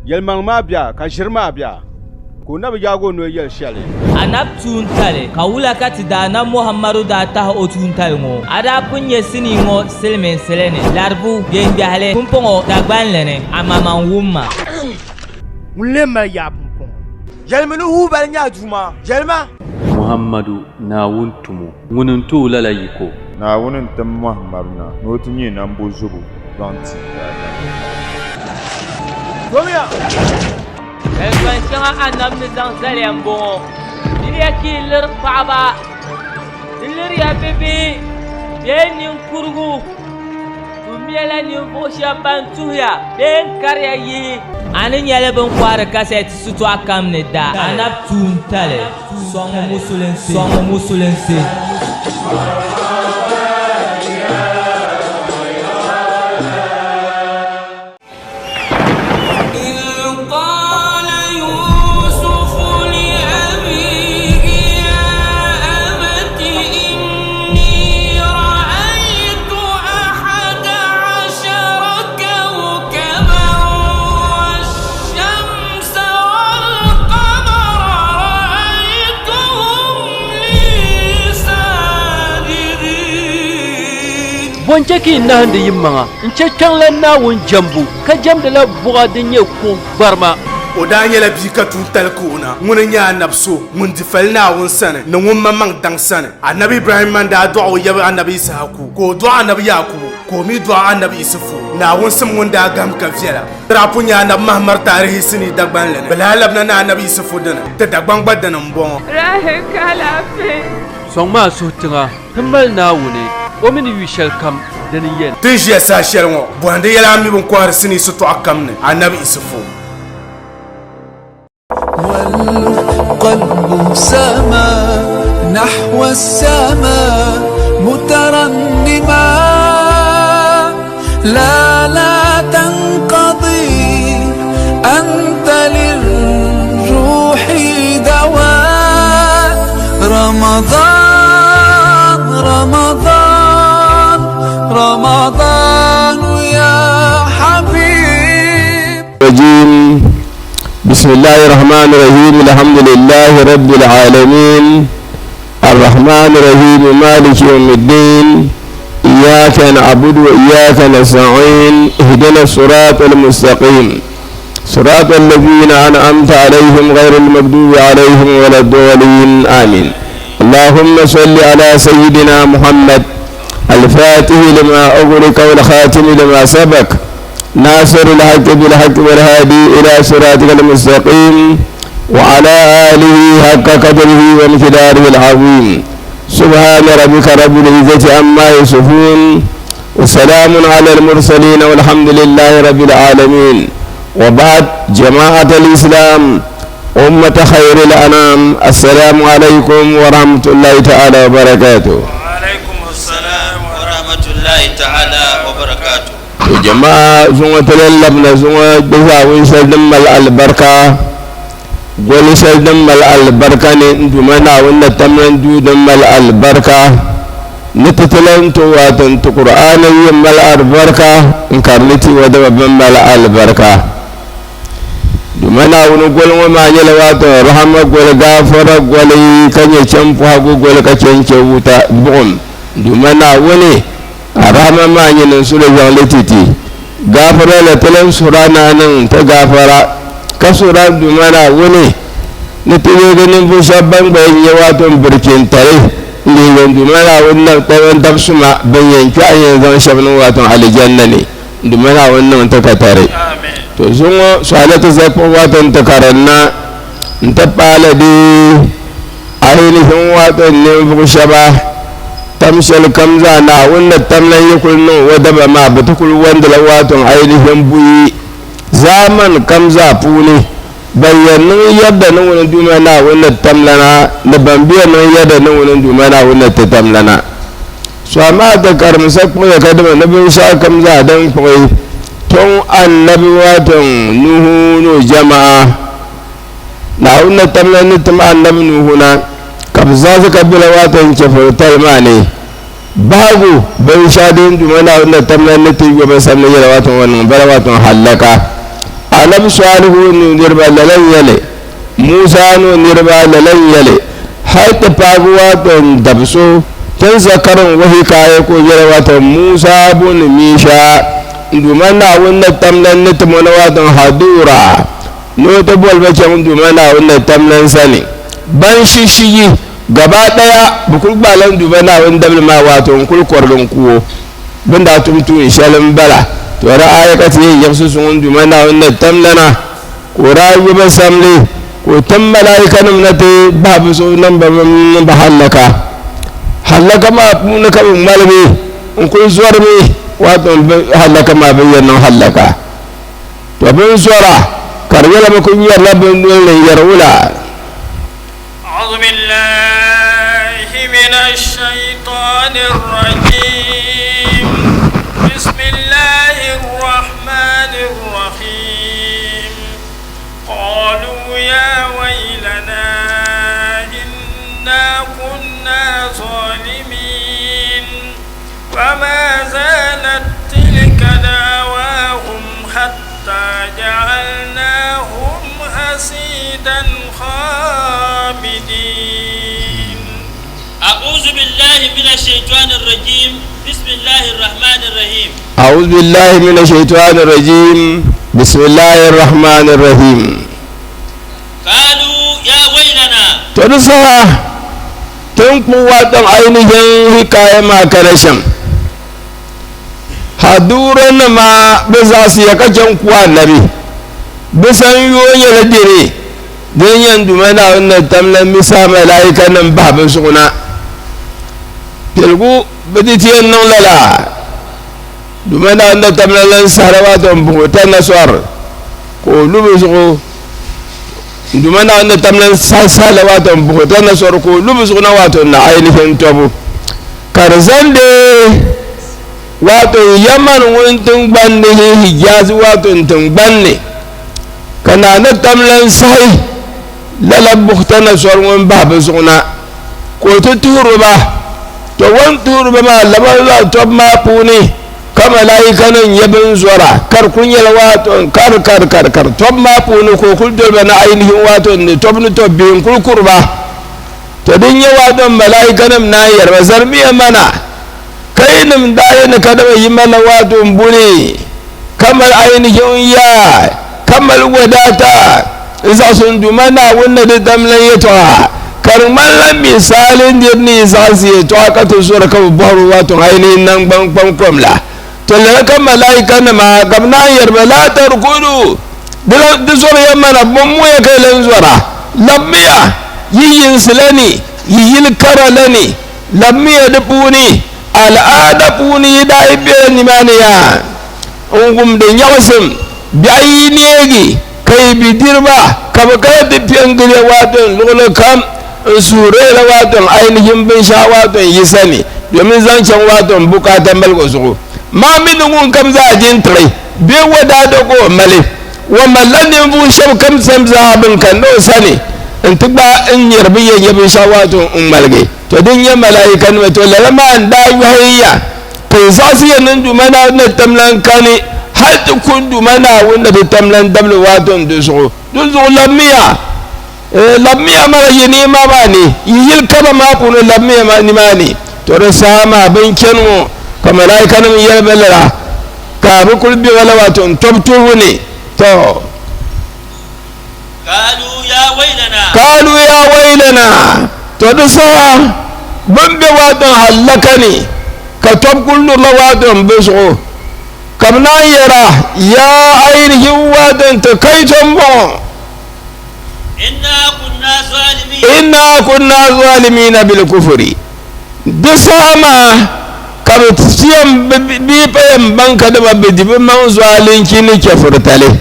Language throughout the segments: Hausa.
yelmang ma bia ka shirma bia ko nabi jago no yel shale anab tuntale kawula kati da na muhammadu da ta o tuntale ngo ada punye sini ngo selmen selene larbu gende hale kumpongo dagban lene amama wumma mulema ya pumpon jelmenu hubal nya juma jelma muhammadu na wuntumu wununtu lalayiko na wunin tam muhammaduna no tinye nan bozugo don ti Gomia Elfanshanga anam ni zang zalem bongo Diria kilir paba Dilir ya bebe Ben nin kurgu Tumiela nin bosha bantuya Ben karya yi Ani nyele ben kware kaset sutu akam ne da Anap tuntale Songo musulense Wanjaki na hande yimmanga nchekkan lanna won jambu ka jamda la buga dinye ko barma o da nyela bi ka tuntal ko na mun nya nabso mun difalna won sane na won mamang dang sane annabi ibrahim man da du'a ya annabi isaku ko du'a annabi yakubu ko mi du'a annabi isufu na won sam won da gam ka fiela trapunya na mahmar tarihi sini dagban lene balalabna na annabi isufu dana ta dagban badana mbon rahe kala fe songma sotinga tambal na wune ومن يشال كم دنيين تيجي ساشير مو بوندي يلامي بنكوار سني ستو أكمن النبي يسفو والقلب سما نحو السماء مترنما لا تنقضي أنت للروح دواء رمضان يا حبيب بسم الله الرحمن الرحيم الحمد لله رب العالمين الرحمن الرحيم مالك يوم الدين إياك نعبد وإياك نستعين اهدنا الصراط المستقيم صراط الذين أنعمت عليهم غير المغضوب عليهم ولا الضالين آمين اللهم صل على سيدنا محمد الفاتح لما أغلق والخاتم لما سبق ناصر الحق بالحق والهادي إلى صراطك المستقيم وعلى آله حق قدره ومقداره العظيم سبحان ربك رب العزة عما يصفون وسلام على المرسلين والحمد لله رب العالمين وبعد جماعة الإسلام أمة خير الأنام السلام عليكم ورحمة الله تعالى وبركاته وعليكم السلام ورحمة الله تعالى وبركاته جماعة زوجة تللبنا زوجة بزاوين سلدم البركة قول سلدم البركة ندمنا ونتمنى دم البركة نتتلم تواتن تقرآن يم البركة انكرنتي ودم البركة dumana wani gwal ma yala wato rahama gwal gafara gwal kanye champu hagu gwal ka cence wuta bugum dumana wani rahama ma yana sura jalititi gafara la talan surana nan ta gafara ka sura dumana wani ne tiye ganin bu shabban bayan ya wato birkin tare ne dumana wannan tawan tafsuma bayan ki ayin zan shabban wato aljanna ne dumana wannan ta katare amen to zungo salatu zapo watan takaranna ntapala di ainihin watan ne buku shaba tamshal kamza na wannan tamlan yakulnu wadaba ma batukul wanda la watan ainihin buyi zaman kamza puni bayanin yadda nan wannan duma na wannan tamlana da bambiya nan yadda nan wannan duma na wannan tamlana so amma da karmasa kuma ya kadama nabi sa kamza dan kai tun annabi watan nuhu no jama'a na wannan tamlan tun annabi nuhu na kabza su kabila watan cefartar ma ne babu bai sha din duma na wannan tamlan tun gaba sannan ya watan wannan bara watan halaka annabi salihu nu nirba lalan yale musa nu nirba lalan yale har ta faguwa don dabso tun zakarin wahi kaya ko jira wata musa bun misha dumana wannan tamlan na tumana watan hadura no ta bolba can dumana wannan tamlan sani ban shishiyi gaba daya bukul balan dumana wannan dabal ma wato kul korlon kuwo banda tumtu inshallah bala to ra'aya ka ce yamsu sun dumana wannan tamlana ko rayu ba samle ko tan malaikanum na te babu so nan ba halaka ma mun ka malami in kun zuwar mi wato halaka ma bayyana halaka to bin sura karwala ba kun yi labin dole yarula a'udhu billahi minash shaitanir rajim bismillahir rahmanir rahim qalu ya waylana inna kunna zalimin وما زالت تلك دعواهم حتى جعلناهم حصيدا خامدين أعوذ بالله من الشيطان الرجيم بسم الله الرحمن الرحيم أعوذ بالله من الشيطان الرجيم بسم الله الرحمن الرحيم قالوا يا ويلنا تنسى تنقوة عينهم حكاية ما كرشم haduran ma bisa su ya kacan kuwa nabi bisan yoyi da dire don yan dumana wannan tamlan misa malaika nan babin suna filgu biditiyan nan lala dumana wannan tamlan sarawa don bukutan nasar ko lubu su dumana wannan tamlan sasalawa don bukutan nasar ko lubu su na wato na ainihin tabu karzan da wato yaman wuntun banne hijaz wato tun banne kana na tamlan sai lala buktana sorwon babu suna ko to turuba to won turuba ma laballa to ma puni kama laika nan yabin zura kar kunyal wato kar to ma puni ko kulto bana ainihin wato ne to bin to bin kurkurba to din ya wato malaika nan na yarba zarmiya mana kainin dare na kada yi mana wato bune kamar ainihin ya kamar wadata isa sun dumana wannan da damlan ya tawa karman lan misalin da ne za su yi tawa ka to sura ka baro wato ainihin nan ban kwamla to la kan malaika na ma gamna yarba la tarkudu da sura yamma na mun mu ya kai lan zura lammiya yiyin silani yiyin karalani lammiya da puni al'ada puni da ibe ni maniya ungum de nyawasim biayi negi kai bidirba kabaka de piangile waton lolo kam sure la waton ainihin bin sha waton yisani domin zancan waton bukatan balgo su ma min ngun kam za jin trai be wada da ko male wa mallanin bu shab kam sam za bin kan no sani in tuba in yarbiye yabin sha waton malge to din ya malaikan to lalama da yuhayya kai za su yanin dumana na tamlan kani har kun dumana wanda da tamlan dablu waton da su dun zo lamiya lamiya mara yini ma ba ne yil kaba ma kun lamiya ma ni ma ne to da sama bin kenwo ka malaikan mun yar belara ka bi kulbi wala waton tobtu ne to kalu ya wailana to da sa bambe waton hallaka ne ka tabkullu la waton bisu kamna yara ya ainihin waton ta kai tambo inna kunna zalimin bil kufri disama kam tiyam bi payam banka da babbi man zalinki ne ke furtale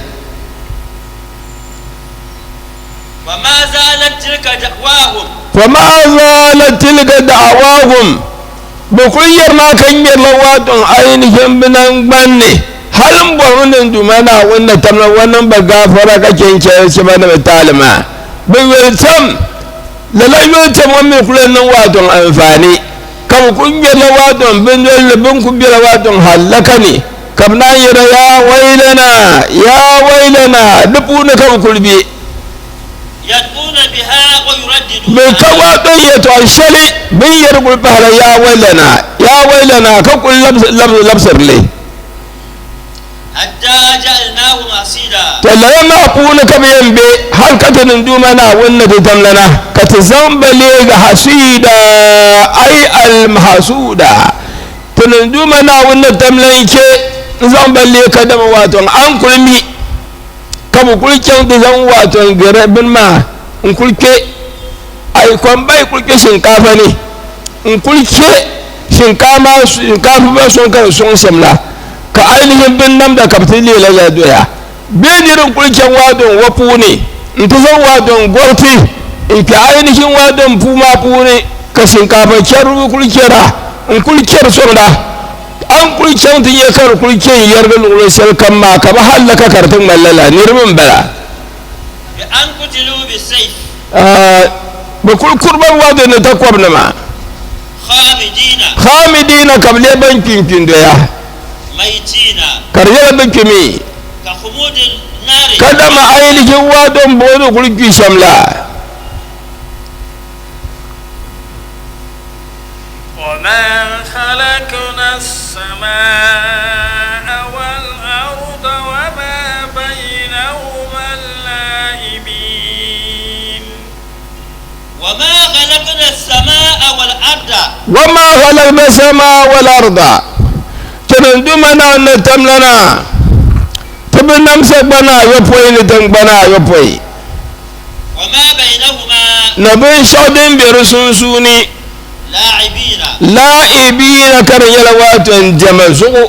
فما زالت تلك دعواهم بكل ما كان يلوات عينهم بنان بني هل بورن دمنا وان تمنا وان بغافرا كاين شبان بتالما بيرتم لا يوتم ومن كل وات انفاني كم كن يلوات بن بن كبير وات هلكني kabna yira ya wailana dupuna kam kulbi يدعون بها ويرددون من كوا يتو الشلي من يرقل بحر يا ويلنا كقول لبسر لي حتى جعلناهم حصيدا تلا ما أقول كبير بي هل كتن دومنا ونت تملنا كتزم بليغ حسيدا أي المحسودا تندومنا ونت تملنا كي زم بليغ كدم واتون أنكل مي kamu kulke da zan wato garabin ma in kulke ai kon bai kulke shinkafa ne in kulke shinkafa ba son kan son shamla ka ainihin bin nan da kaftili la ya doya bin irin kulken wadon wafu ne in ta zan wadon gorti in ka ainihin wadon fuma fune ka shinkafa kyaru kulkera in kulker sonda an kulken tun ya kar kulken yarda lura sarkan ma ka ba halaka kartun mallala nirmin bala bi an kutilu bi sayf ba kurban wado ne ta kwabna ma khamidina kable bankin kin doya maitina karjala bankimi ka khumudin nari kada ma ainihin wadon bodo kulki shamla وما خلقنا السماء والأرض وما بينهما اللاعبين وما خلقنا السماء والأرض وما خلقنا السماء والأرض تندمنا نتملنا تبنم سبنا يبوي نتنبنا يبوي وما بينهما نبي شودين برسوسوني لاعبين كان يلوات جمزو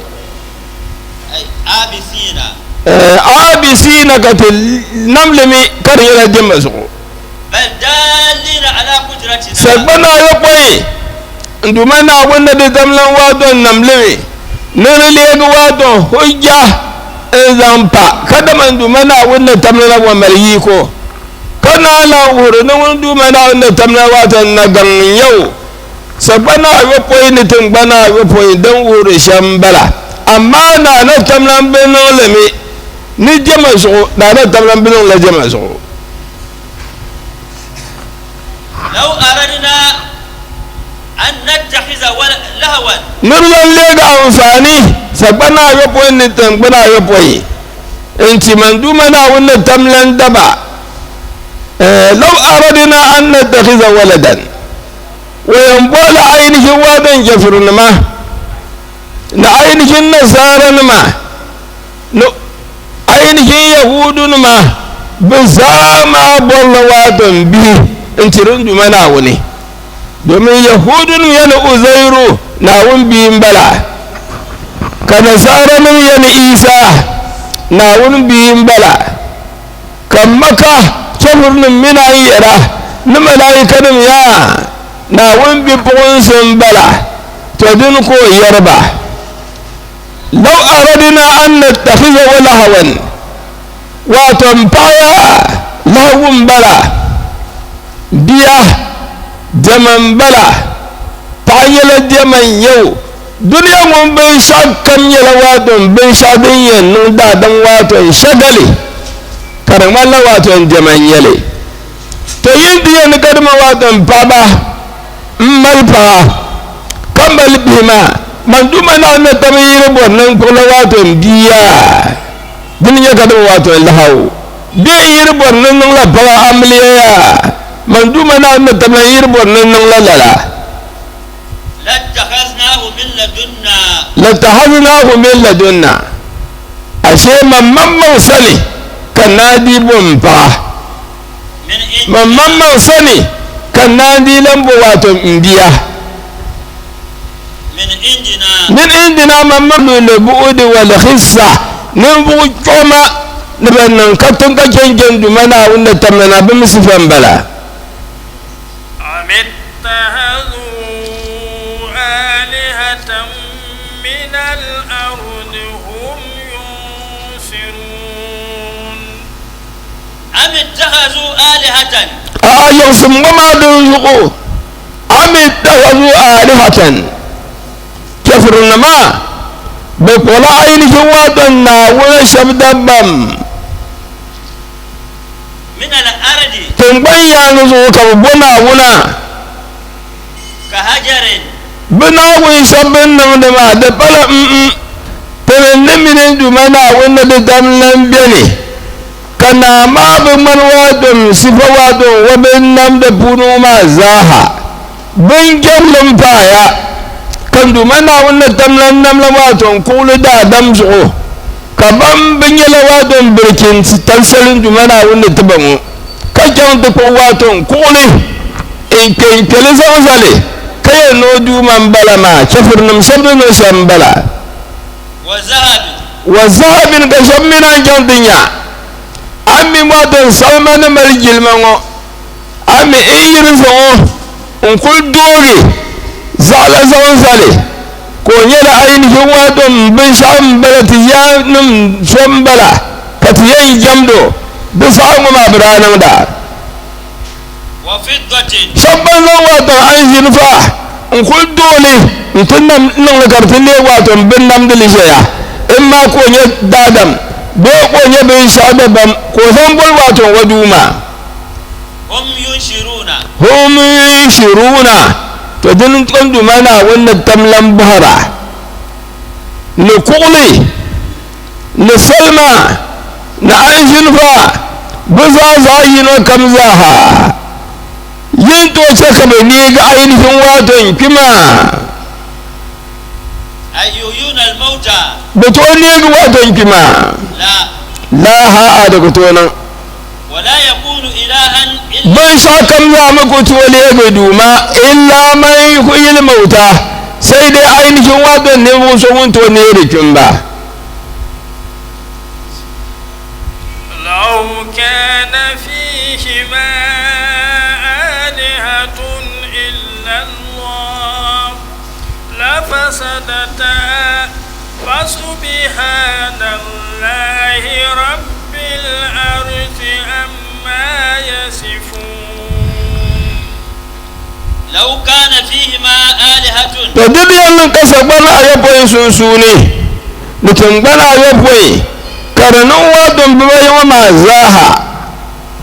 آبسين كتل نملمي كان يلا جمزو بل دالين على قدرتنا سبنا يقوي ndumana wanda da zamlan wadon namlimi nirle wadon hujja zampa kada man dumana wanda tamla wa maliko kana la wurin wanda dumana wanda tamla wadon na gan yau sabana yopoy ni tun bana yopoy dan wuri shambala amma na na tamlan benon lemi ni jama so na na tamlan benon la jama so law aradna an nattakhiza lahwan nurlan le ga amfani sabana yopoy ni tun bana yopoy inci manduma na wannan tamlan daba law aradna an nattakhiza waladan wayan bola ainihin wadon jafirun ma na ainihin nasaran ma na ainihin yahudun ma ba za ma bola wadon biyu in cirin dumana wani domin yahudun yana uzairu na wun biyun bala ka nasaran yana isa na wun biyun bala kan maka jafirun mina yi yara na mala'ikanin ya na wun bi bugun sun bala to din ko yarba law aradna an nattakhiza wala hawan wa tampaya lahum bala biya jaman bala tayela jaman yau duniya mun bin shakkan yala wadon bin shadin yannu da dan waton shagali karamar waton jaman yale to yin diyan kadma waton baba malfa kambal bima manduma na na tamir bonnan ko la wato biya dunya kada wato lahaw bi yir bonnan la bala amliya manduma na na tamir bonnan la lala latakhadnahu min ladunna ashe mamman sani kanadi bomba mamman sani kan nadi lambo wato indiya min indina mamadu le buudi wal khissa nin bu choma ne ban katun ka kengen du mana wanda tamana bi musifan bala amit tahadu alihatan min al-ard hum yunsirun amit tahadu alihatan يوسم وما دون أم اتخذوا آلهة كفر النما بقول عينك واتنا ولا شبدبم من الأرض تنبيا نزوك بنا ونا كهجر بنا ويشبن نمدما دبلا تنمين جمنا ونا دتملن بيني كنا ما بمن وادم صفة وادم وبن نمد بنو ما زاها بن جملم فايا كان جمنا ونا تملن نملا وادم كل دا دمزو كبام بن يلا وادم بركين تنسلن جمنا ونا تبمو كجان تقوى وادم كولي إن كان زوزالي كي نودو من بلا ما شفر نمسبن نسم بلا وذهب كشمنا جندنيا أمي وادن سلمان ملجل منو أمي إيرزو ونقول دوري زال زوزالي كوني لعين جوادم بشام بلتيا نم شم بلا كتيا جمدو بسام ما برانا دا وفضة شبان وادن عين جنفا ونقول دولي نتنم نغلقرتني وادن بنام دلشيا إما كوني دادم بو كوني بيشادبم كوزن بلواتو ودوما هم ينشرون تدن تندمنا وان تملم بهرا نقولي نسلمى نعيشنفا بزازاين وكمزاها ينتو تكبنيك عينهم واتن كما أيوين الموتى بتونيك واتن كما لا ها أدكتونا ولا يكون إلها من شاكم زعمك تولي بدوما إلا من يحيي الموتى سيد عين جواد النبوس ونتونير جنبا لو كان فيهما آلهة إلا الله لفسدتا فسبحان الله رب الأرض عما يصفون لو كان فيهما آلهة تدبي أن كسبنا يبوي سنسوني نتنبنا يبوي كرنو وادن بوي وما زاها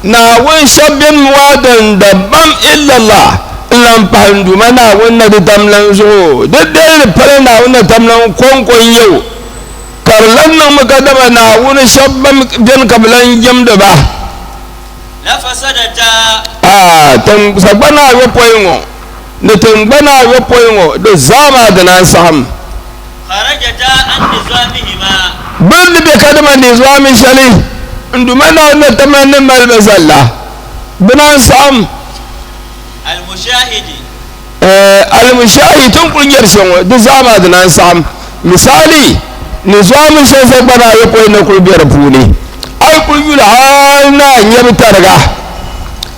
ناوي شبين وادن دبام إلا الله لم فهمدو منا ونا دتملن زو ددل فلنا ونا تملن كون كون يو كرلن مقدما نا ونا شبم بين قبلن جمدبا لفسدتا تم سبنا يبوينو نتنبنا يبوينو دزاما دنا سهم خرجتا عن نظامهما بل بكدما نظام شلي ndumana wona tamanne malbazalla bina sam المشاهد تنقل يرشون دزاما دنا سام مثالي نظام شيء بنا يقول نقول بيرفوني أقول يقول هانا يبترغا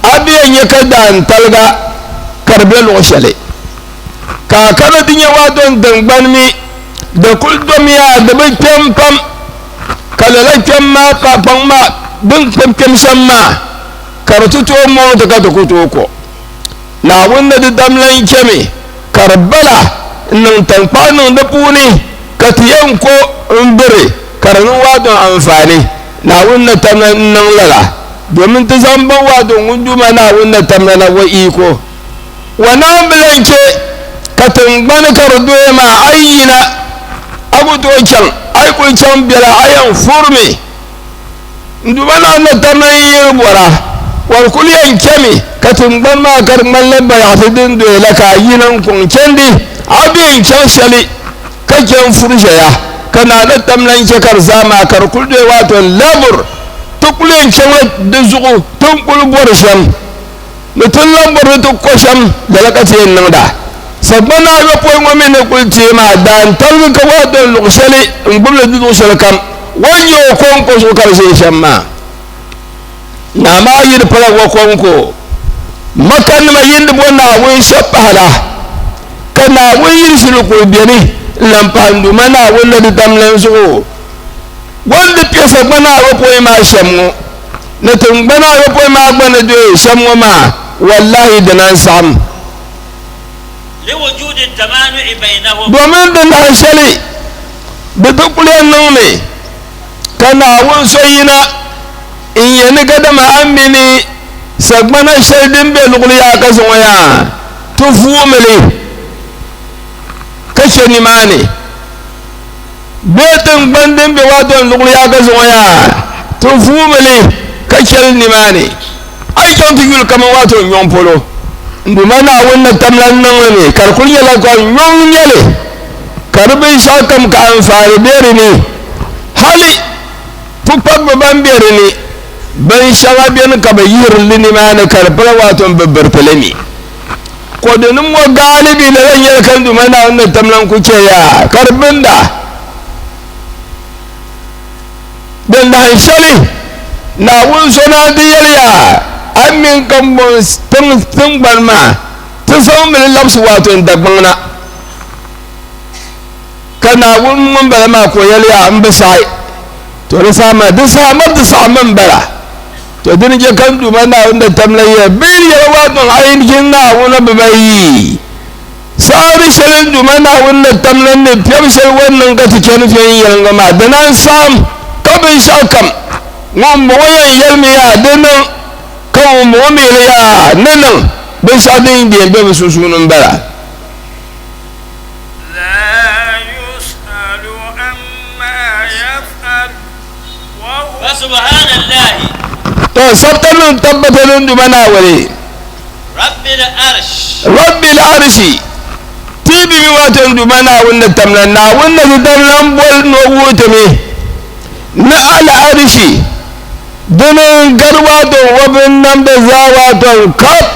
أبي يكدان تلغا كربل وشلي كاكنا دنيا وادون دنبانمي دكل دميا دبي كم كم كلا كم ما كم ما دن كم كم شما كرتوتو مو تكاتوكو na wanda da damlan keme karbala nan tanfanin da puni katiyan ko umbire karnu wadon amfani na wanda tamlan nan lala domin ta zamba wadon gunduma na wanda tamlan wa iko wannan bilanke katangbani kardo ma ayyina abu dokan aikun can bela ayan furme nduma na wanda tamlan yirbura warkuliyan keme katumban ma karman lamba ya tudin do laka yinan kun kendi abin can shali kaken furjaya kana da tamlan ke kar zama kar kulde wato labur tukulin can da zuku tun kulbur sham mutun lambar to kosham da lakace nan da sabana ga koy ngome ne kulce ma dan talga ka wato luksali ngumle du shalkam wanyo kon ko so kar sai shamma na ma yir fara wa konko makan ma yindi bona won shapahala kana won yirsilu ko biyani lampandu mana wala di tamlen so wanda pesa bana wa ko ma shammo na tun bana wa ko ma bana do shammo ma wallahi da nan sam li wujudi tamanu bainahum domin da na shali da ta kule nome kana wun soyina in yani gada ma amini sagmana shaidin be lugul ya kasu waya tufu mele kashe ni mane betin bandin be wato lugul ya kasu waya tufu mele kashe ni mane ai kan figul kama wato nyon polo ndumana wannan tamlan nan ne karkul yala ko nyon yale karbin shakam ka amfani bere ne hali fupak baban bere ne ban shaga biyan ka bayir lini ma na karfara wato babbar talami ko da nun mo galibi da ran yar kan dumana wannan tamlan kuke ya karbin da dan da hanshali na wun sona diyar ya amin kan bon tun balma tun sau min labsu wato da bangna kana wun mun bala ma ko yaliya an bisai to da sama da samar da saman bara to din je kan duma na wanda tamlayya bir ya wato ainihin na wani babai sari shirin duma na wanda tamlan ne fiyamshar wannan ga take nufin yanga ma da nan sam kabin shakam mun mu wayan yalmiya dinan kan mu mu ya nan bin sadin da be su sunun bara subhanallahi to sabtanun tabbatalun dumana wale rabbil arshi tibi mi watan dumana wanda tamlan na wanda tamlan bol no wutame na al arshi dunin garwa to wabin nam da zawa to kap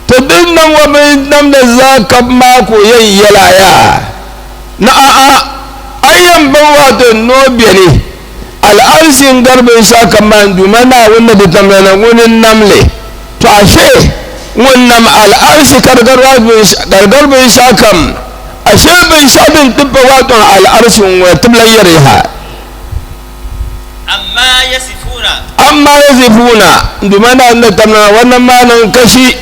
to dinnan wabin nam da zakab mako yayyala ya na ayyan bawa to no biyane al'arshin garbin shakaman dumana wanda da tamana wunin namle to ashe wannan al'arshi kargarbin shakam ashe bin shadin tibba waton al'arshin wa tiblayyar ha amma yasifuna dumana wanda tamana wannan malan kashi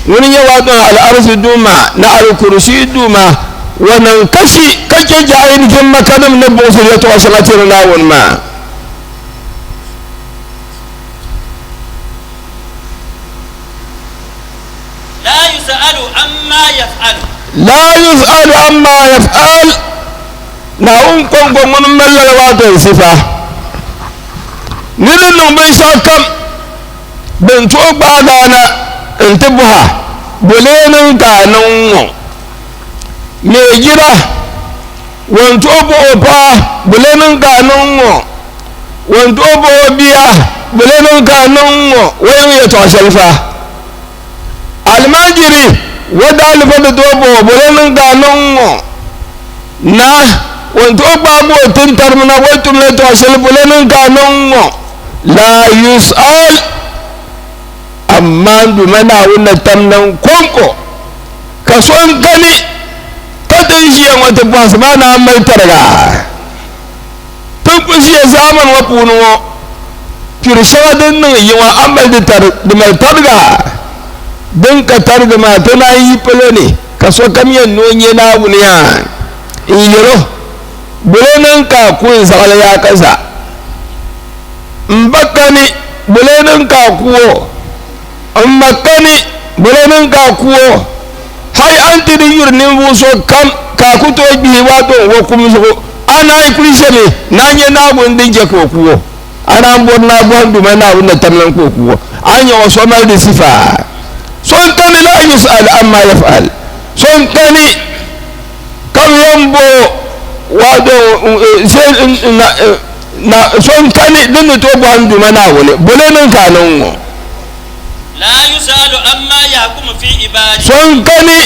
wani ya waton al'arshi duma na al-kursi duma wannan kashi kake jayin kin makanim na bosu ya to asamatir nawon ma لا يسأل عما يفعل نعم كونكم من ملل واتن صفة نرن بن شاكم بن توق بعدنا انتبها بلين كانون ميجرة وانتوب أوبا بلين كانون وانتوب أوبيا بلين كانون وين يتوشلفا الماجري wadda alifada dobo bulenin ganin na wanto babu tun tarmina waitum ne to asali bulenin ganin la yus'al amma dumana wannan tamnan konko kason gani kadin shi yan wata basu ba na mai targa tun kushi ya zaman wa punuwo kirshawadin nan yi wa amal da mai targa don ka targa ma tana yi falo ne ka so kamiyan nonye na wuniya in yiro bulenin ka kuwa sakala ya kasa in baka ni bulenin ka kuwa in makani bulenin ka kuwa hai an tiri yurnin buso kam ka kuto bihi wato wa kuma so ana yi kulishe ne na nye na wundin je ko kuwa ana mbor na buwan duma na wunda tamlan ko kuwa an yi wasu mai da sifa son kani la yus'al amma yaf'al son kani kam yambo wado na son kani din to bo andu mana wole bolenin kanon la yus'alu amma yahkum fi ibadi son kani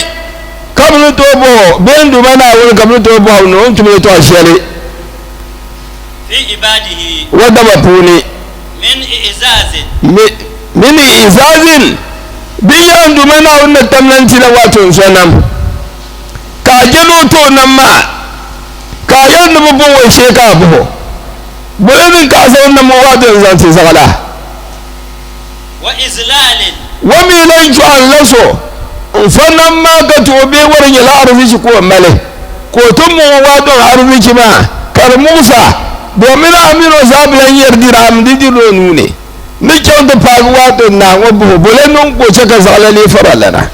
kam to bo bendu mana wole kam to bo no tum to ashele fi ibadihi wada mapuni min izazin biyan dumana wannan tamlanci na wato sonam ka jelo to nan ma ka yan da bubu wai sheka buho burin ka sa wannan mu wato zan ci sagala wa izlalin wa mi lan ju allaso fannan ma ka to be warin ya la'arfi shi ko male ko tun mu wato arziki ma kar Musa domin amino zabiyan yardira amdidiro nune ni kyau da faru wato na wabu bole nun ko ce ka zalale faralana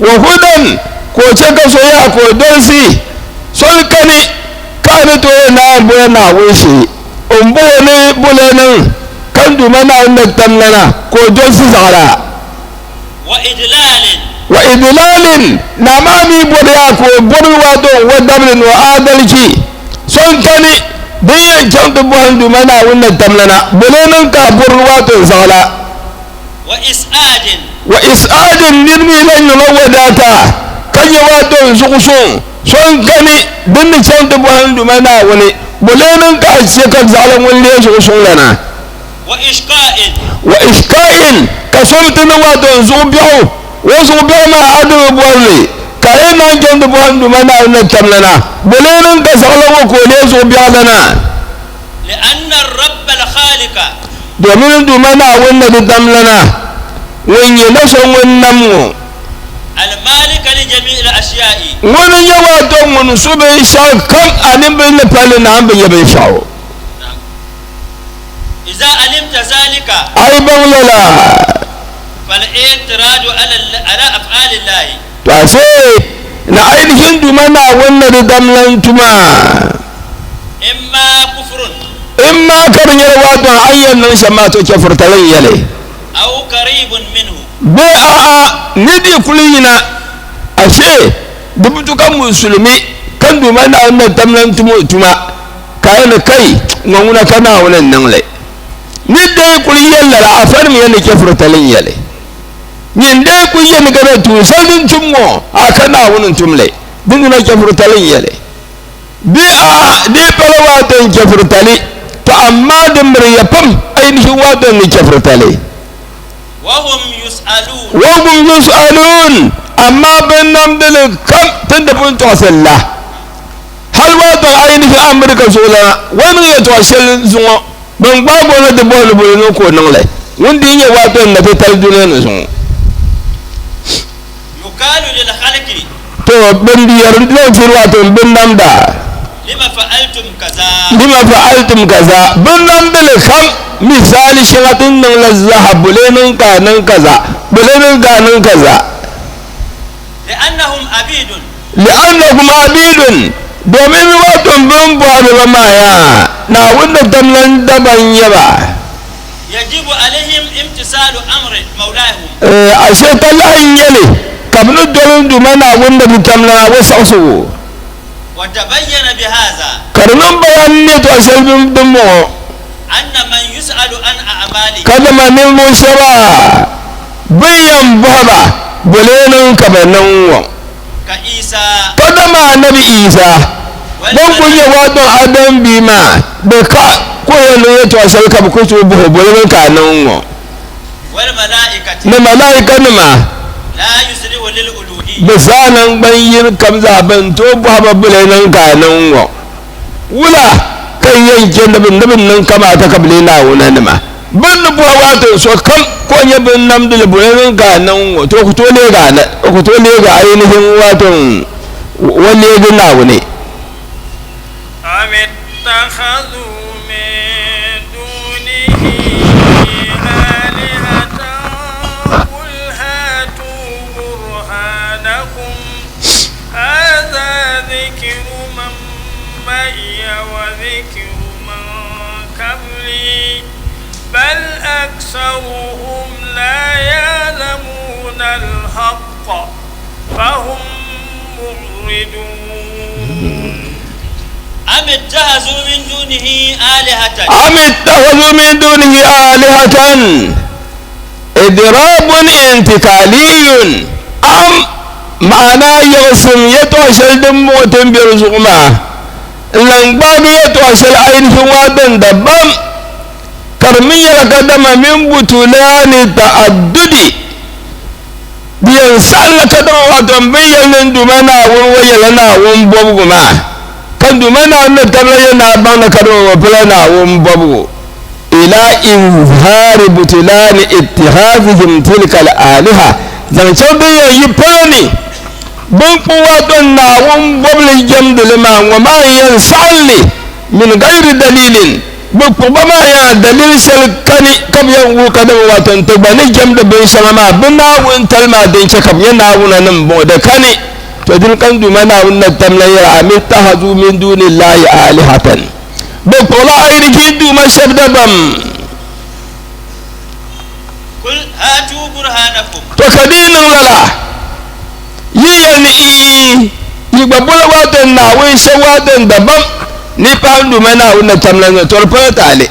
wa hudan ko ce ka soya ko don si sol kani kani to na bo na wushi umbo ne bole nan kan duma na wannan tamlana ko don si zara wa idlalin na mami bole ya ko bore wato wadabrin wa adalci son kani din kyau da buhan duma na wannan tamlana bole nan ka bur wato zala wa is'adin nirmi lan wadata kan yi wato zukusun son kani din kyau da buhan duma na wani bole nan ka ce kan zalan wani zukusun lana wa ishqa'in ka somtuna wato zubiyo wasu biyo ma adu buwalli ka yi nan kyau da buhan duma na wannan tamlana bole nan ka zalan ko ne zubiyo lana domin duma na wannan da tamlana wani na son wannan mu wani yawa don wani su bai sha kan anin bai na fali na an bai bai shawo ai ban lala to a ce na ainihin duma na wannan da tamlan tuma in ma karin wato ayyan nan shama to ke furtalan yale bai a nidi kulina ashe dubutukan musulmi kan duma na wannan tamlan tuma kayan kai nguna kana wannan nan lai ni dai kuliyan la afar mi yana ke furtalan yale yin dai kuliyan ga tu sanin tummo akana wannan tumle din na ke furtalan yale bi a di palawa to ke furtali to amma da muryafan ainihin wato ne ke furtale wahum yus'alun amma bin nan da kam tun da bin tosalla hal wato ainihin amurka sola wani ya tosal zuwa ban gbagbo na da bolu bolu ko nan lai wanda yin wato na fitar duniya na sun yukalu lil khalqi to bin biyar da wato bin nan da lima fa'altum kaza bin nan bil kham misali shagadin nan la zahab bulenin kanan kaza li'annahum abidun domin wato bin buhari maya na wanda tamlan daban yaba yajibu alaihim imtisalu amri maulahum ashe tallahin yale kabnu dolin dumana wanda tamlan wasu وتبين بهذا كرنم بيان نيتو أسلم دمو أن من يسأل عن أعماله كذا ما نلمو شرا بيان بابا بلين كبنو كإيسى كذا ما نبي إيسى don kunye wato adam bima da ka koyo ne to asal ka ku su bu bolin ka nan wo wal malaikati ne malaikan ma la yusri lil uluhi bisanan banyin kamza ban to bu haba bulenan ka nan wo wula kan yanke nabin nan kama ta kable na wannan ma ban bu wato so kan ko nye bin nam dul bulenan ka nan wo to ku to le ga ainihin wato wanne ga nawo ne أم اتخذوا من دونه آلهة قل هاتوا برهانكم هذا ذكر من معي وذكر من قبلي بل أكثرهم لا يعلمون الحق فهم معرضون أم اتخذوا من دونه آلهة إضراب انتقالي أم معنى يغسم يتوشل دموت برزقما لنباب يتوشل عين شوادا دبام كرمية قدم من بطلان تأددي بينسان لكدم وتنبيا دمنا ويلنا ومبوغما kan dumana wannan tabbaye na bana karo wa fulana won babu ila izhari butilani ittihazihim tilka al-aliha zancen da yayi fani bin kuwatun na wun bobli jamdul ma wa ma yansalli min ghairi dalilin bin kuba ma ya dalil shal kani kab yan wu kadam watan to bani jamda bin shalama bin na wun talma din ke kab yana wuna nan bo da kani to din kan du mana wun tamla ya amita hazu min dunillahi alihatan bin kula ayriki du ma shabda bam kul hatu burhanakum to kadinin lala yi gbabula watan na wai shawatan daban ni fa ndu mana wannan tamlan to fa tale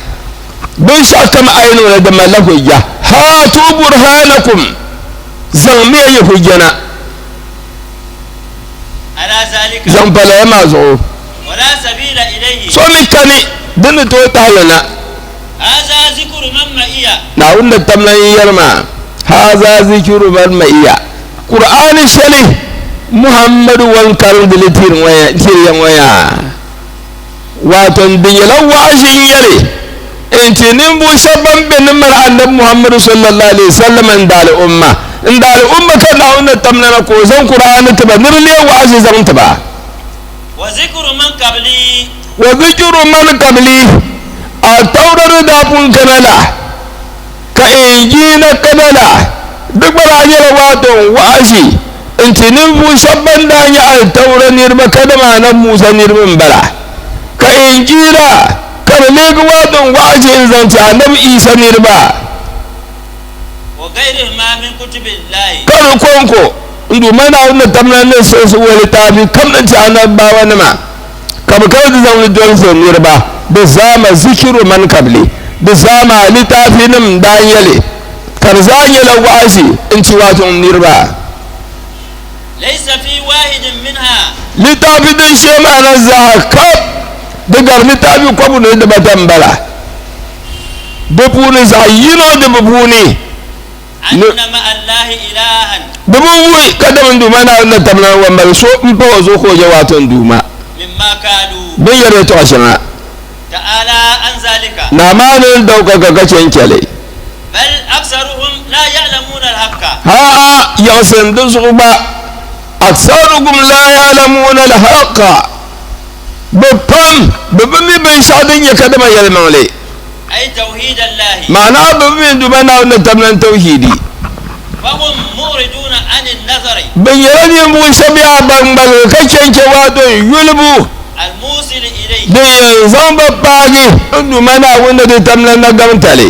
bin shakam ainu da malaku ya hatu burhanakum zan me yi hujjana ala zalika zan fala ma zo wala sabila ilayhi so mi kani din to talana hadha zikru man ma'iya na wannan tamlan yarma hadha zikru man ma'iya qur'ani shali muhammadu wankar da litirin waya tiyan waya wato dinyalan wa'azin yare intinin bu shabban bin mar annabi muhammadu sallallahu alaihi wasallam da al'umma inda al'umma kan auna tamnana ko zan qur'ani ta banirle wa'azi zan ta ba wa zikru man qabli a taurar da kun kanala ka injina kanala duk barajira wato wa'azi intinin bu shabban da ya altaura nirba kadama nan musa nirbin bara ka injira karle gwadon wa'azin zanta annabi isa nirba wa gairi ma min kutubillahi kan konko ndu mana wannan tamnan ne sai su wani tafi kam dan ta annabawa ne ma kam kai da zan don so nirba da zama zikiru man kabli da zama litafinin dan yale karzanye la wa'azi in ci wato nirba laysa fi wahidin minha litafi din shema na zakab daga litafi kwabu ne da batambala bupuni zayino da bupuni anna ma allahi ilahan bubuwi kada mun duma na wannan tamna wannan so in fa wazo ko jawatan duma mimma kalu bin yare to ashana ta'ala an zalika na manin daukaka kacen kyale bal aksaruhum la ya'lamuna al-haqqa ha yasan dusu ba aksarukum la ya'lamuna al-haqqa babban mi bin shadin ya kada mai yalmale ay tauhidallahi ma'ana babban duma na wannan tamnan tauhidi fahum muriduna anin nazari bin yarani mu shabiya bangbal kacen ke wato yulbu al-musil ilayhi da yanzu babbagi duma na wanda da tamnan na gamtale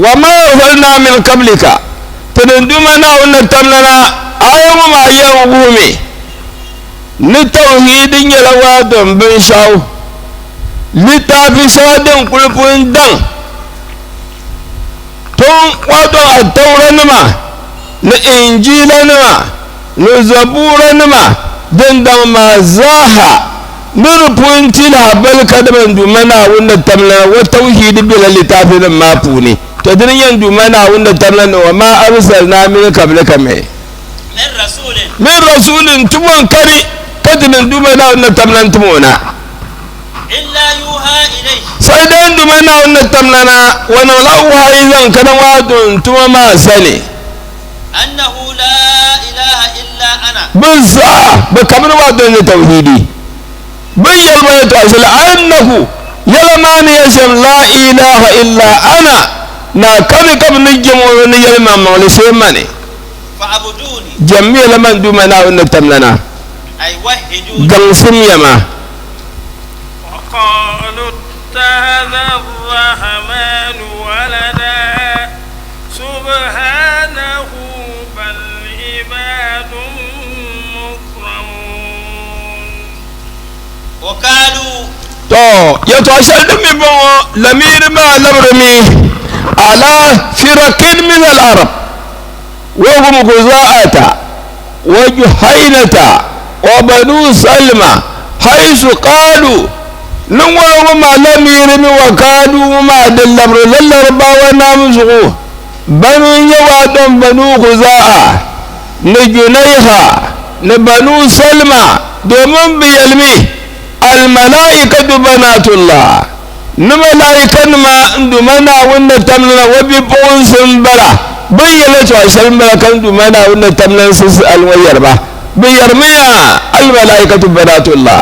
وما أرسلنا من قبلك تندمنا ونتمننا أيوم ما يومي لتوحيد يلواد بن شاو لتافي سادن قلبون دن تون وادو التوراة نما لإنجيل نما لزبور نما دندن ما زاها نرپون تلا بل كدمن دمنا ونتمننا وتوحيد بلا لتافي نما پوني تدري يندو منا ونتمنى وما أرسلنا من قبلك من رسول تمون كري كتن دو منا ونتمنى تمونا إلا يوحى إليه سيدان دو منا ونتمنى ونلوها إذن كنوات تمما سني أنه لا إله إلا أنا بزا بكمن وادن توحيدي بيّل ما يتواصل أنه يلمان يسم لا إله إلا أنا na kami kam ni jemo ni yelma mawli semane fa'buduni jammi laman duma na wannan tamlana ay wahiduni gamsim yama wa qalu tahadha ar-rahman walada subhanahu bal ibadun mukramun wa qalu to yato ashal mi bo lamir ma labrami على فرق من العرب وهم خزاعة وجهينة وبنو سلمى حيث قالوا نور ما لم يرم وكانوا ما دلبر للربا ونامزغو بنو يوادم بنو خزاعة نجنيها نبنو سلمى دومن بيلمي الملائكة بنات الله نملائكة ما ندمنا ونتمنى وبيبون سنبرا بيلا تواشل ملكان دمنا ونتمنى سس الويربا بيرميا الملائكة بنات الله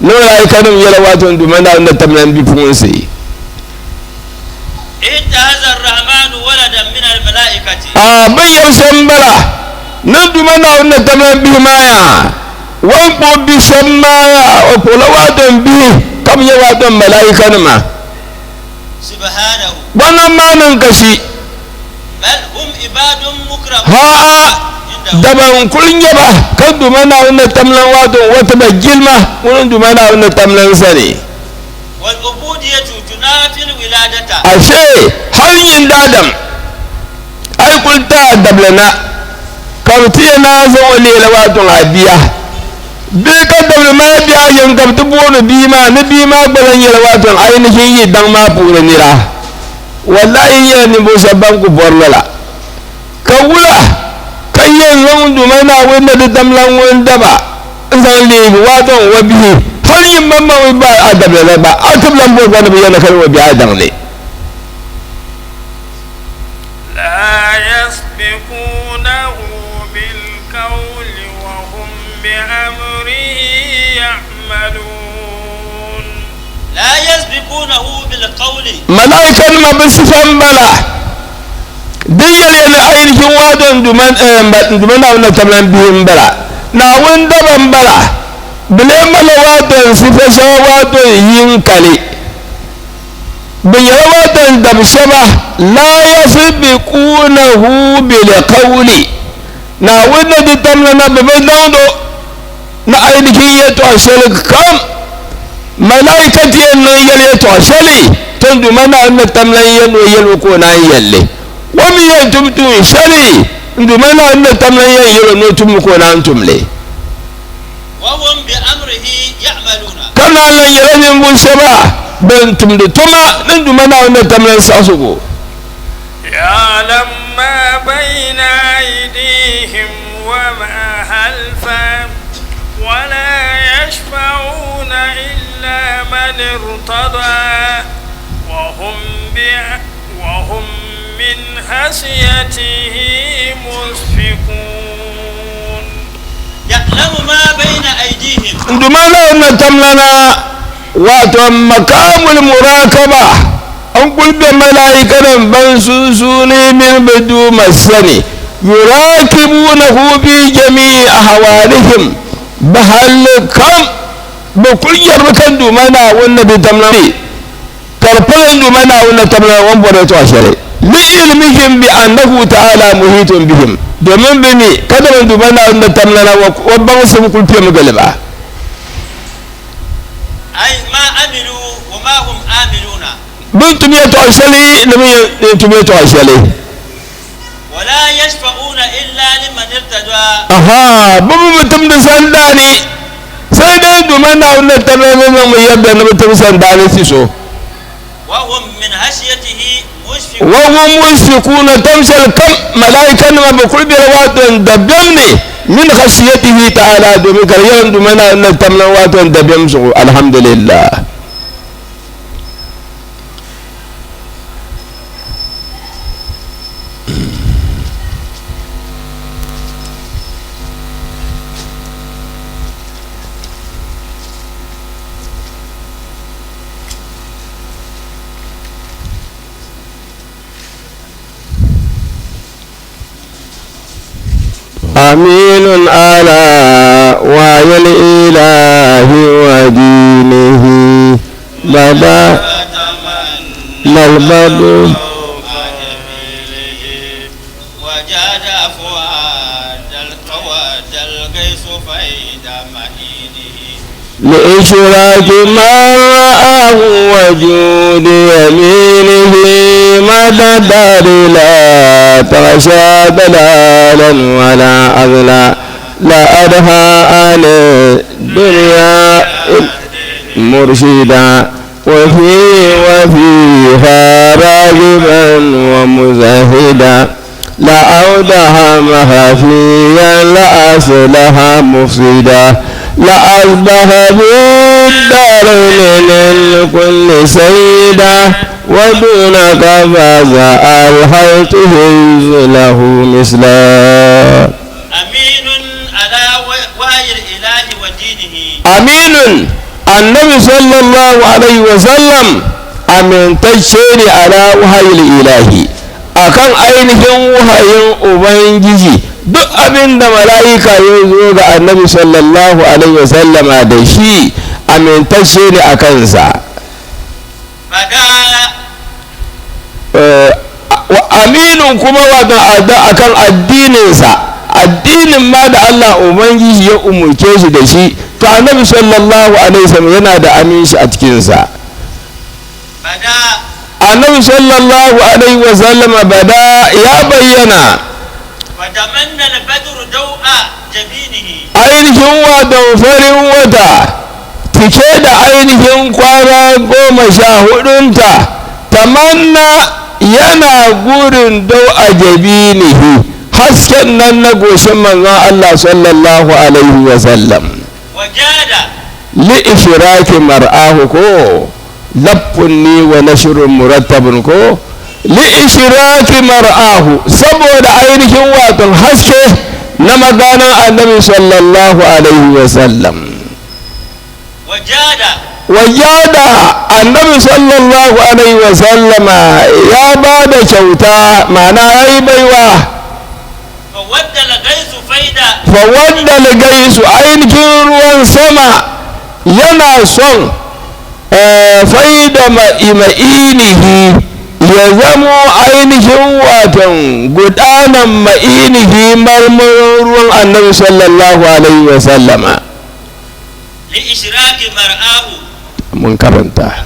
نملائكة يلواتون دمنا ونتمنى بيبون سي اتخذ الرحمن ولدا من الملائكة بير سنبرا ندمنا ونتمنى بهمايا وانقو بسمايا وقلواتهم به كم يواتهم ملائكة ما سبحانه وانا ما ننكشي بل هم عباد مكرمون ها دبان كل يبا كدو منا ونتمنى واتهم وتبجلما وندمنا ونتمنى سني والعبودية تنافي الولادة أشي هل يندادم أي قلت دبلنا كرتينا زولي لواتهم عبيا bika da ma biya yan gabta bonu bima na bima gbalan yara watan ainihin yi dan ma pura nira wallahi ya ni bo sabban ku borlala ka wula kan yan zan dumana wanda da damlan wanda ba zan le watan wabihi har yin mamma wai ba adabe ba atablan bo gana bi yana kalwa bi adan ne la yasbiqunahu bil qawli wa hum bi لا يسبقونه بالقول ملائكة ما بصفان بلا ديال يلا عين جواد دمان أو نتمنى بهم بلا ناوين دبان بلا بلا ملوات صفة سوات ينكلي بيروات دبشبه لا يسبقونه بالقول ناوين نتمنى ببندو نعين كي يتوصل كم ملائكة ينو توصلي تندو منا أن تملا ينو يلوكونا يلي ومي ينتمتو شلي ندو منا أن تملا ينو تمكونا أنتم لي وهم بأمره يعملون كنا لن يرنم بشبا بنتم دتما ندو منا أن تملا ساسوكو يعلم ما بين أيديهم وما خلفهم ولا يشفعون إلا من ارتضى وهم من خشيته مشفقون يعلم ما بين أيديهم عندما لا نتمنى واتم مقام المراقبة أنقل بملائكة بنسوسوني من بدو مسني يراقبونه في جميع أحوالهم بهل كم بكل يركن دومنا والنبي تمنى كربلن دومنا والنبي وانبرت واشري لعلمهم بأنه تعالى محيط بهم دومن بني كدر دومنا والنبي تمنى وبنسم كل في مغلبا أي ما عملوا وما هم عاملون بنتم يتواشلي لم ينتم يتواشلي ولا يشفعون إلا لمن ارتضى بمتم دسنداني سيدنا دومنا والنبي من يبدا نبتم سنداني سيسو وهم من خشيته مشفقون وهم مشفقون تمشي كم ملائكة ما بكل بروات دبيمني من خشيته تعالى دومك اليوم دومنا والنبي وات دبيمسو الحمد لله أمين على وعي الإله ودينه بدا ملبد وجاد فؤاد القواد القيس فيد مهينه لإشراك من رآه وجود يمينه مدى الدار لا تغشى ضلالا ولا أغلى لا أدهى عن الدنيا مرشدا وفيها راغبا ومزاهدا لا أودها مخافيا لا أصلها مفسدا لا أصبح بالدارين للكل سيدا ودونك فاز الحيته له مثلا. أمين على وحي الإله ودينه. أمين النبي صلى الله عليه وسلم أمين تشيني على وحي الإله akan ainihin wahayin ubangiji duk abin da mala'ika ya zo ga annabi sallallahu alaihi wasallama da shi amintacce ne a kansa. Aminin kuma wata akan addininsa, addinin ma da Allah ubangiji ya umurce shi da shi to annabi sallallahu alaihi wasallam yana da aminci a cikinsa. annabi sallallahu alaihi wasallam bada ya bayyana ainihin watan farin wata cike da ainihin kwana 14 tamanna yana gurin dau a jabinihi hasken nan na goshin manzon Allah sallallahu alaihi wasallam li ishraki mar'ahu ko laffunni wa nashrun murattabun ko li ishraki mar'ahu saboda ainihin watan haske na maganan annabi sallallahu alaihi wasallam wajada annabi sallallahu alaihi wasallama ya ba da kyauta ma'ana yayi baiwa fa wadda lagaisu ainihin ruwan sama yana son faida ma'inihi ya zamo ainihin watan gudanan ma'inihi marmarin ruwan annabi sallallahu alaihi wasallama mun karanta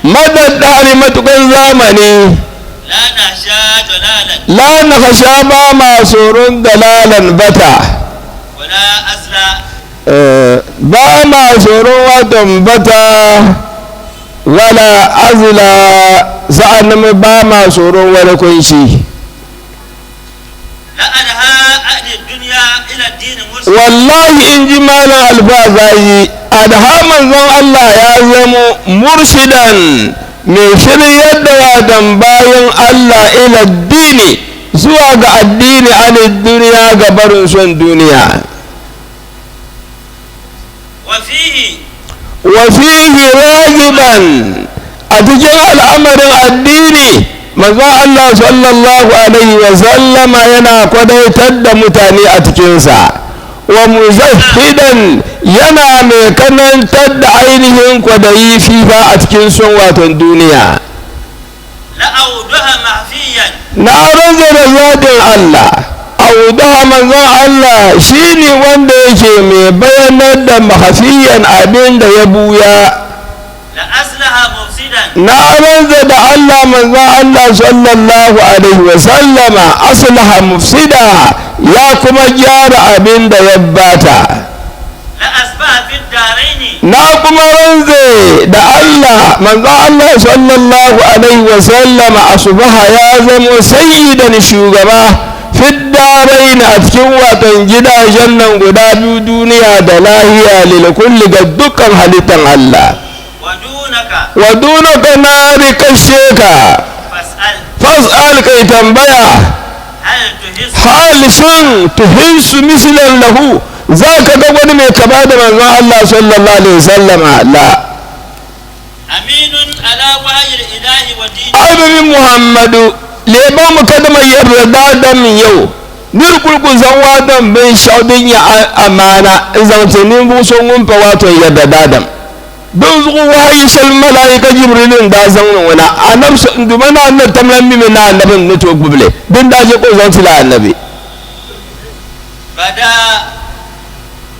madaddari matukan zamani la na kasha ba ma tsoron dalalan bata ba ma tsoron watan bata wala azla sa'an ba ma tsoron wani kunshi wallahi in ji mana alfazayi adha manzon Allah ya zamo murshidan mai shiryar da watan bayan Allah ila dini zuwa ga addini alid duniya ga barin son duniya wa fihi ragiban a cikin al'amarin addini manzon Allah sallallahu alaihi wa sallama yana kwadaitar da mutane a cikinsa wa muzahhidan yana mai kanantar da ainihin kwadayi fifa a cikin son watan duniya na ranzu da zaɗin Allah audaha manzon Allah shine wanda yake mai bayanar da mahafiyan abin da ya buya na ranzu da Allah manzon Allah sallallahu alaihi wa sallama aslaha mufsida ya kuma gyara abin da ya bata na kuma ranzu da Allah manzon Allah sallallahu alaihi wa sallama asbaha ya zama sayyidan shugaba fiddarai na a cikin watan gidajen nan guda biyu duniya da lahiya lilkulli ga dukkan halittar Allah wa dunaka na rikashe ka fas'al kai tambaya hal shin tuhinsu mislan lahu za ka ga wani mai kaba da manzon Allah sallallahu alaihi wasallama la aminun ala wahyi ilahi wa dini abin muhammadu leba mu kada mai yarda da min yau nirkulku zan wadan bin shaudin ya amana zantanin buson wumfa wato yarda dadam don zuwa wahayi sal malaika jibrilin da zan wana annab dumana annab tamlan mi na annabin ne to guble din da je ko zan tila annabi bada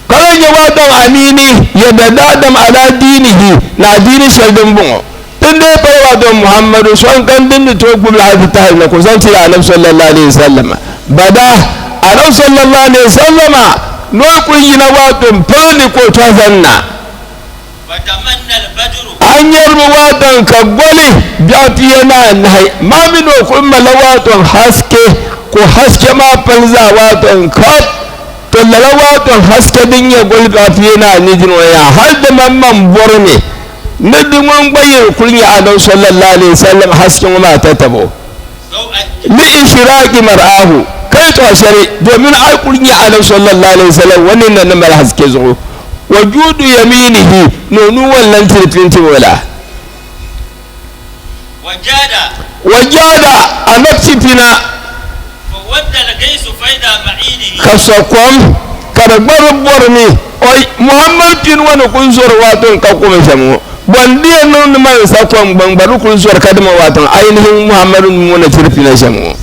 kalan ya wadan amini yarda dadam ala dinihi na dini shaldin bungo tun da ya wato muhammadu son kan din to gubla hadi tahir na ko zanti ya annabi sallallahu alaihi wasallam bada annabi sallallahu alaihi wasallam no ku yina wato fani ko to zanna fatamanna al-badru an yarmu wato ka gole biati yana nai mamino ko malawato haske ko haske ma falza wato kap to lalawato haske din ya gol biati yana ni jinwaya har da mamman borne na dumon bayyar kunya adam sallallahu alaihi wasallam hasken ma ta tabo li ishraqi mar'ahu kai to shari domin ai kunya adam sallallahu alaihi wasallam wannan nan mar haske zo wajudu yaminihi nonu wallan tirfinti wala wajada anafsifina fawadda al-gaisu faida ma'inihi kasakom karbar borni oi muhammad tin wani kun zorwa ton ka kuma jamu bondiya non ma sa ko bangbaru kun zuwar kadma watan ainihin muhammadun muna tirfi na shamu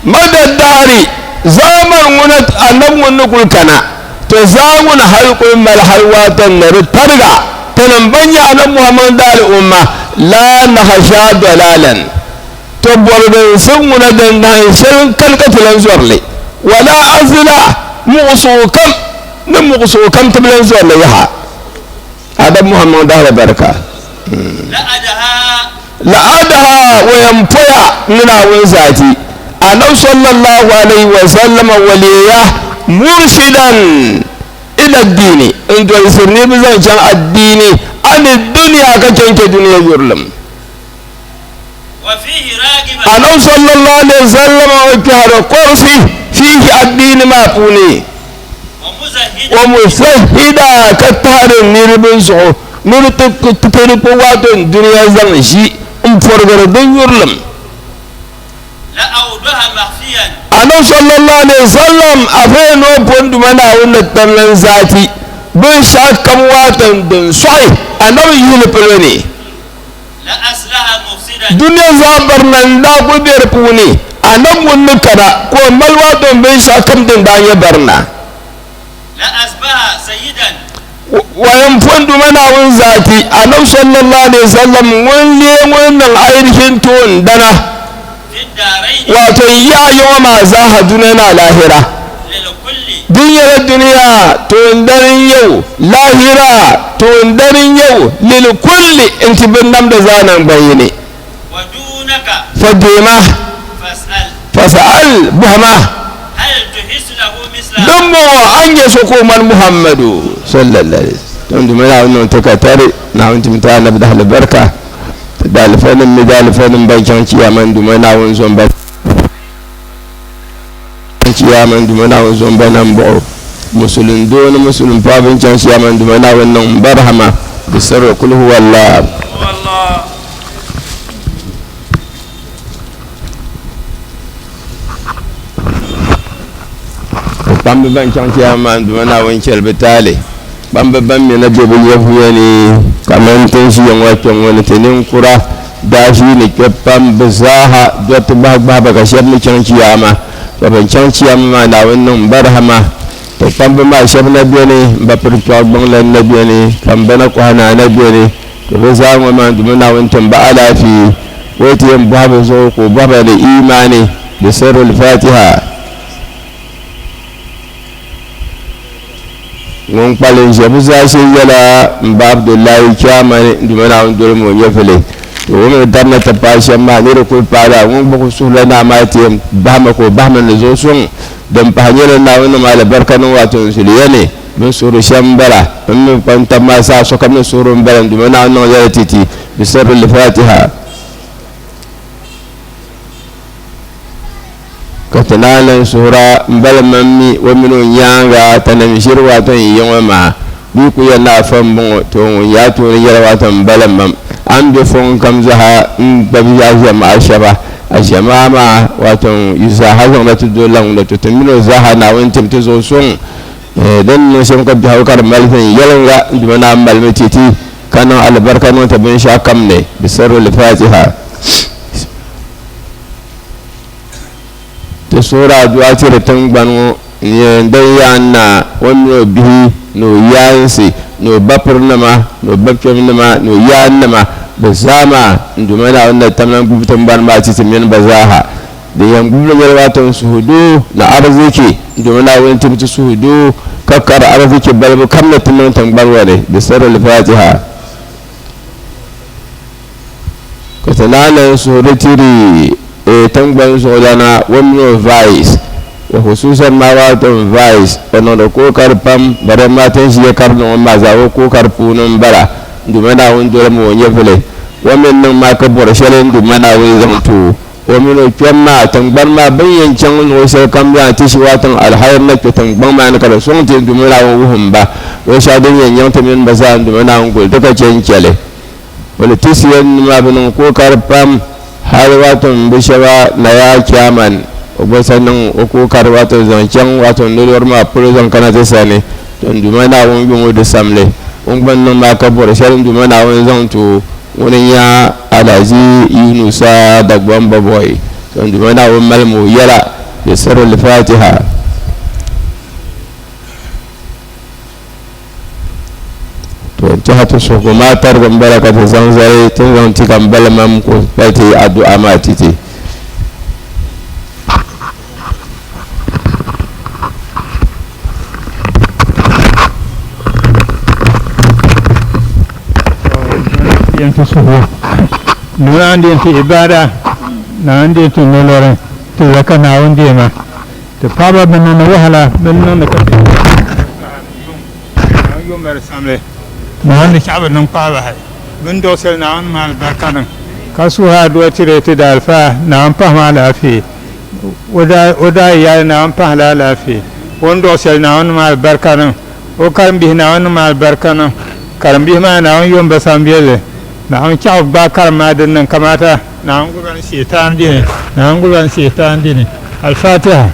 madaddari zaman wuna annab wuna kul kana to zamun halqul mal halwatan nar targa tanan banya annab muhammad dal umma la nahsha dalalan to borbe sun wuna dan nan shirin kalkatulan zuwarle wala azla mu'sukam nan mu'sukam tablan zuwarle yaha adam muhammad da barka la'adaha wa yamfaya nuna wani zati annabi sallallahu alaihi wa sallam waliya murshidan ila addini in to sirni bi zan can addini an duniya ka canke duniya yurlum wa fihi ragiban annabi sallallahu alaihi wa sallam wa kahara kursi fihi addini ma puni wa musahida ka tarin nirbin su nur tukuturi ko wato duniya zan shi in forgar don yurlum la awdaha makhfiyan annabi sallallahu alaihi wasallam afa no pondu mana wannan tallan zati bin shakkan watan don sai annabi yulu pelone la aslaha mufsidan duniya zabar nan da gubiyar puni annabi mun kada ko malwa don bin shakkan din da ya barna la asbaha sayyidan wayan fondu mana wun zati annabi sallallahu alaihi wasallam wanne wannan ainihin tuwon dana wato yayi wa ma zahaduna na lahira duniyar duniya tuwon darin yau lahira tuwon darin yau lil kulli intibin nam da zanan bayyane wadunaka fadima fas'al buhama hal tuhisu lahu misla don mu an yi sokoman muhammadu sallallahu alaihi don da mana wannan takatare na wanti mutane na da albarka da alfanin mi da alfanin bakin ciyaman duma na wani zon ba ciyaman duma na wani zon ba nan ba musulun don musulun fabin can ciyaman duma na wannan barhama da sarra kulhu wallah bambe ban can ciyaman duma na wani kelbitale bambe ban mi na dobo yahuya ne kaman tun shi yan waken wani tenin kura da shi ne kefan bizaha dot ba ga sheb mi can ciyama to ban can ciyama ma na wannan barhama to bambe ma sheb na biyo ne ba furto gbon lan na biyo ne bambe na kwana na biyo ne to ba za mu ma duma na wani tamba alafi wato yan babu zo ko baba da imani da sirrul fatiha ngon palen jabu za shi yala mba abdullahi kyamani dumana on dole mo yefele to wona danna ta pasha ma ne ko para ngon bako sula na ma tem bama ko bama ne zo sun dan panyela na wona mala barkanu wato suliyane don suru shambara mun panta ma sa so kam suru mbara dumana on yala titi bi sirrul fatiha katanalan sura mbalmammi wa minu nyanga tanan shirwa ton yonwa ma bi ku ya na fam bon to ya to ne yarwa ton mbalmam an be fon kam zaha babi ya jama ashaba ashama ma wato yusa hazan da tudolan da to mino zaha na won timte zo son dan ne shem ko bi hawkar malfin yalanga dimana malme titi kana albarka non ta bin sha kam ne bi sarrul fatiha to sura du'a ce da tangbanu dan yana wannan bihi no yansi no bapurnama no bakemnama no yanama bazama ndumana wannan tamnan gubutan ban ma ci min bazaha da yan gubulan waton suhudu na arziki ndumana wannan tumtu suhudu kakkar arziki balbu kamna tunan tambarwale da sarul fatiha katalalan suhudutiri tangban sodana wannan vice wa hususan ma wato vice ono da kokar pam bare matan shi ya karno ma zawo kokar punun bara dumana won dole mo nyefele wannan nan ma ka bor shalen dumana won zamto o mino kyamma tangban ma bayan can no sai kam ya tishi watan alhayr na tangban ma na kada son te dumana won humba o sha dan yan ta min baza dumana won gol daga cenkele wala tisiyan ma bin kokar pam har watan bishawa na ya kyaman obo sannan oko kar wato zancen wato nolor ma prison kana ta sane don dumana won bi mu da samle on bannan ma ka bor sharin dumana won zanto wani ya alaji yunusa da gwamba boy don dumana won malmu yala da sarul fatiha to ta hatu so kuma tar gambara ka ta zanzare tun zanti gambala mam ko fati addu'a ma titi yanzu suhu nuna andi yanzu ibada na andi yanzu nolore to zaka na wanda ma to paba bin na wahala bin nan da kace yo mer samle na andi shaba nan paba hay bin do sel na an mal barkanan kasu ha do tire te da alfa na an pa ma lafi oda ya na an pa la lafi wondo sel na an mal barkanan o kan bi na an mal barkanan kan bi ma na an yo mbasambele na an kyau ba karma din nan kamata na an guban shaitan dine na an guban shaitan dine al-fatiha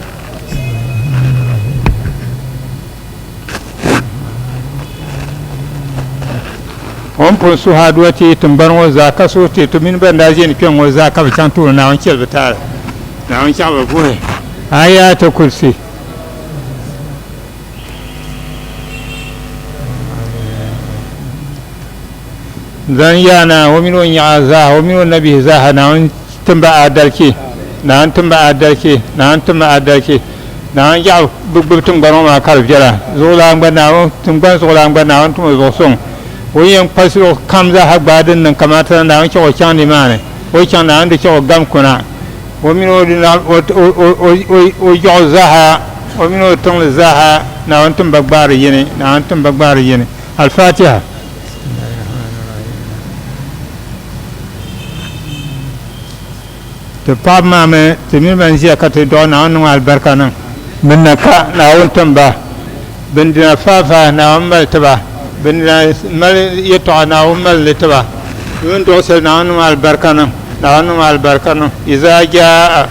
on pun su haduwa te tumbar wa zaka so te to min ban daje ni ken wa zaka ba can to na an kyau ta na an kyau ba goye aya ta kursi zan yana wa mino ya za wa mino nabi za na an tumba adalki na an tumba adalki na an tumba adalki na an ya bubutun gano ma kar jara zo la ngba na wa tumba zo la ngba na an tumba zo son wo yen paso kamza ha gbadin nan kamata na an ko kyan ni mane wo kyan na an de ko gam kuna wa mino na o yo za ha wa mino tung za ha na an tumba gbar yene na an tumba gbar yene al-fatiha to pap mame to min ban jiya ka to do na on albarka nan min na ka na on tamba bin dina fafa na on mal taba bin na mal yeto na on mal taba yon do sel na on albarka nan na on albarka nan iza jaa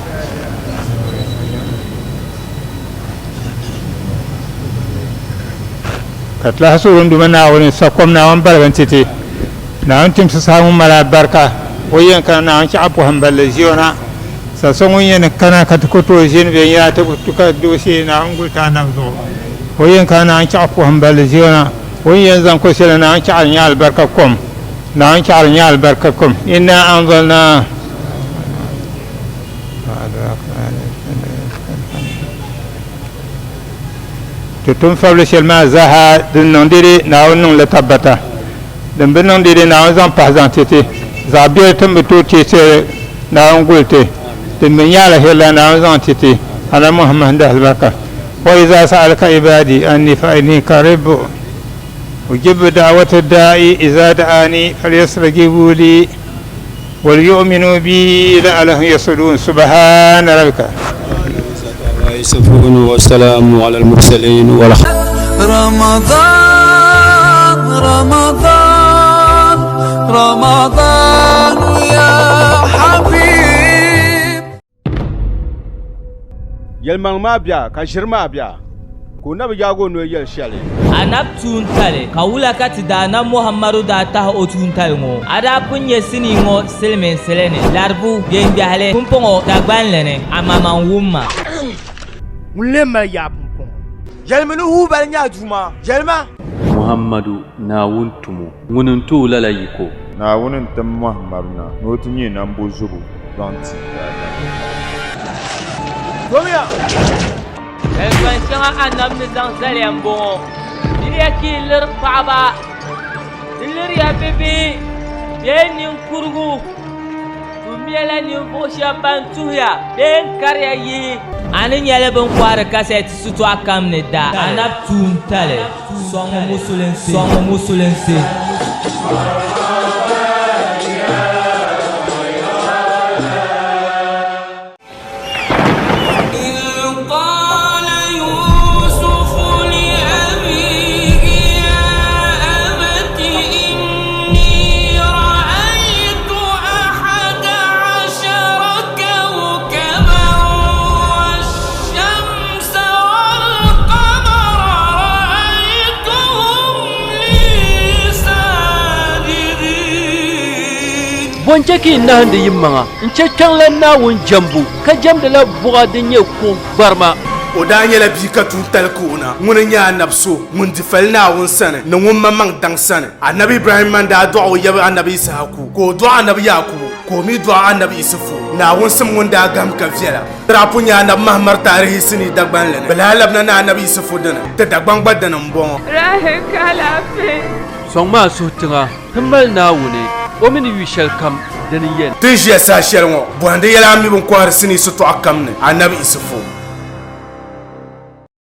katla hasurun duma na woni sakom na on barban titi na on tim sa mun mala barka oyen kana an ci abu hanbal jiona sa songun yen kana katukoto jin be ya ta tuka dosi na angulta na zo oyen kana an ci abu hanbal jiona oyen zan ko sele na an ci an yal barkakum na an ci an yal barkakum inna anzalna to tum fable selma zaha dun non dire na on la tabata dum ben non dire na on zan pas tete zabiya tumbe to tete na angulte de men yala hela na zan tete ala muhammad da albarka wa idza sa'alaka ibadi anni fa inni qarib ujib da'wata da'i idza da'ani falyastajibu li wal yu'minu bi la'allahum yasudun subhana rabbika wa salamun ala al-mursalin wal رمضان رمضان رمضان يا حبيب yelmang ma bia ka shirma bia ko nabi jago no yel shale anab tuntale kawula kati dana muhammadu da ta o tuntale ngo ada punye sini ngo selmen selene larbu bien biale kumpongo dagban lene amama wumma mulle ma ya pumpon yɛlimi ni hu bali nya duma yɛlima muhammadu naawuni tumo ŋuni n tooi lala yiko naawuni n tim muhammadu na ni o ti nyɛ nambo zubu zaŋ ti Tomiya Yɛlgban shɛŋa annabi ni zaŋ zaliya n bɔŋɔ diliya ka yi liri paɣaba di liriya bibihi bee ninkurigu bɛ mɛla ninvuɣu shɛba ban tuhiya bee n kariya yihi a ni nyɛla bin kɔhiri kasɛti sitɔɣu kam ni da annabi tuun tali sɔŋ musulinsi Boncheki nahandi yimmaŋa n chɛ kpɛŋla naawuni jambu ka jamdila buɣa din nyɛ ko barima o daa nyɛla bia ka tuun tali koona ŋuni nyɛ anabi so ŋun difali naawuni sani ni ŋun maŋ daŋ sani annabi ibrahim man daa dɔɣi o yabi annabi isahaku ka o dɔɣi annabi yakubu ka o mi dɔɣi annabi isufu naawuni sim ŋun daa gam ka viɛla rapu nyɛ annabi mahamar taarihi sini dagbanli ni bilaa labina ni annabi isufu dini ti dagban gba dini n bɔŋɔ rahi kalafe sɔŋ maa suhu tiŋa ti mali naawuni o mini yu shɛli kam dini yɛn ti ʒiya saa shɛli ŋɔ bɔhindi yɛla a mi bin kɔhiri sini sitɔɣu kam ni annabi isufu